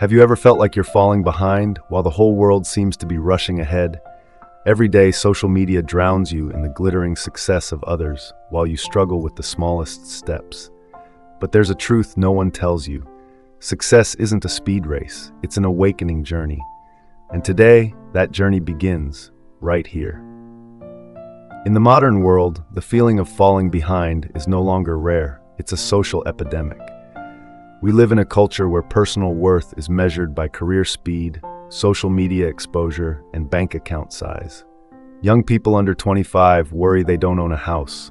Have you ever felt like you're falling behind while the whole world seems to be rushing ahead? Every day, social media drowns you in the glittering success of others while you struggle with the smallest steps. But there's a truth no one tells you. Success isn't a speed race, it's an awakening journey. And today, that journey begins right here. In the modern world, the feeling of falling behind is no longer rare, it's a social epidemic. We live in a culture where personal worth is measured by career speed, social media exposure, and bank account size. Young people under 25 worry they don't own a house.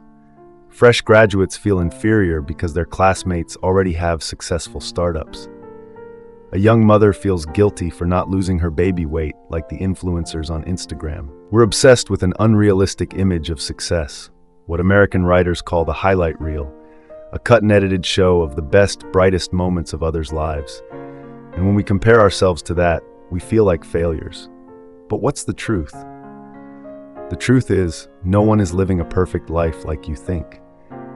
Fresh graduates feel inferior because their classmates already have successful startups. A young mother feels guilty for not losing her baby weight like the influencers on Instagram. We're obsessed with an unrealistic image of success, what American writers call the highlight reel, a cut and edited show of the best, brightest moments of others' lives. And when we compare ourselves to that, we feel like failures. But what's the truth? The truth is, no one is living a perfect life like you think.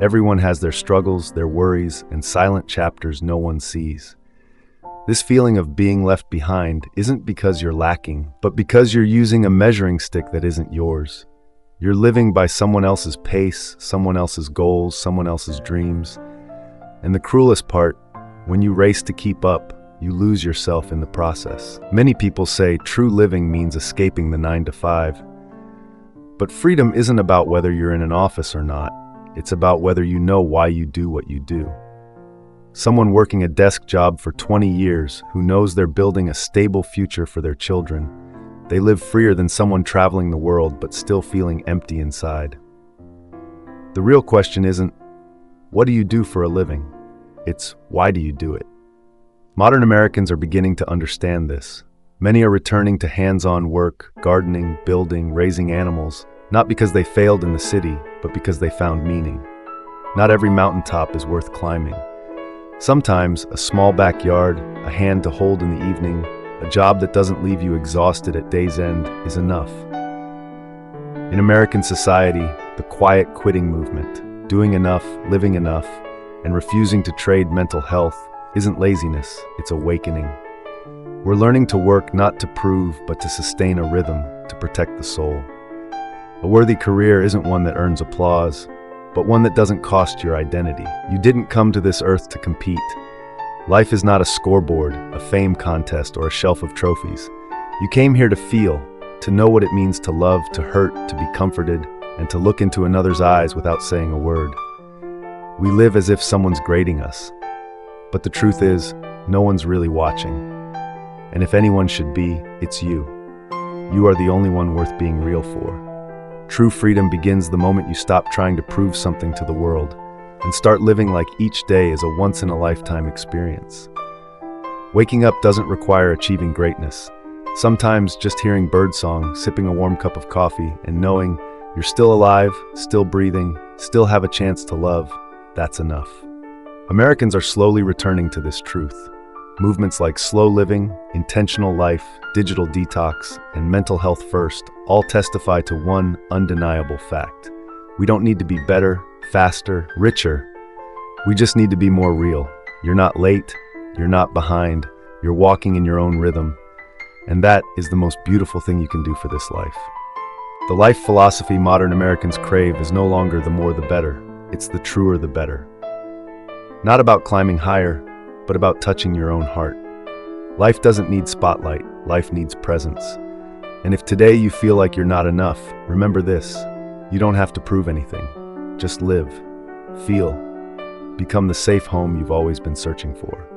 Everyone has their struggles, their worries, and silent chapters no one sees. This feeling of being left behind isn't because you're lacking, but because you're using a measuring stick that isn't yours. You're living by someone else's pace, someone else's goals, someone else's dreams. And the cruelest part, when you race to keep up, you lose yourself in the process. Many people say true living means escaping the 9-to-5. But freedom isn't about whether you're in an office or not. It's about whether you know why you do what you do. Someone working a desk job for 20 years who knows they're building a stable future for their children. They live freer than someone traveling the world but still feeling empty inside. The real question isn't, what do you do for a living? It's, why do you do it? Modern Americans are beginning to understand this. Many are returning to hands-on work, gardening, building, raising animals, not because they failed in the city, but because they found meaning. Not every mountaintop is worth climbing. Sometimes a small backyard, a hand to hold in the evening, a job that doesn't leave you exhausted at day's end is enough. In American society, the quiet quitting movement, doing enough, living enough, and refusing to trade mental health isn't laziness, it's awakening. We're learning to work not to prove, but to sustain a rhythm, to protect the soul. A worthy career isn't one that earns applause, but one that doesn't cost your identity. You didn't come to this earth to compete. Life is not a scoreboard, a fame contest, or a shelf of trophies. You came here to feel, to know what it means to love, to hurt, to be comforted, and to look into another's eyes without saying a word. We live as if someone's grading us. But the truth is, no one's really watching. And if anyone should be, it's you. You are the only one worth being real for. True freedom begins the moment you stop trying to prove something to the world and start living like each day is a once-in-a-lifetime experience. Waking up doesn't require achieving greatness. Sometimes just hearing birdsong, sipping a warm cup of coffee, and knowing you're still alive, still breathing, still have a chance to love, that's enough. Americans are slowly returning to this truth. Movements like slow living, intentional life, digital detox, and mental health first all testify to one undeniable fact. We don't need to be better, faster, richer. We just need to be more real. You're not late, you're not behind, you're walking in your own rhythm. And that is the most beautiful thing you can do for this life. The life philosophy modern Americans crave is no longer the more the better, it's the truer the better. Not about climbing higher, but about touching your own heart. Life doesn't need spotlight, life needs presence. And if today you feel like you're not enough, remember this, you don't have to prove anything. Just live, feel, become the safe home you've always been searching for.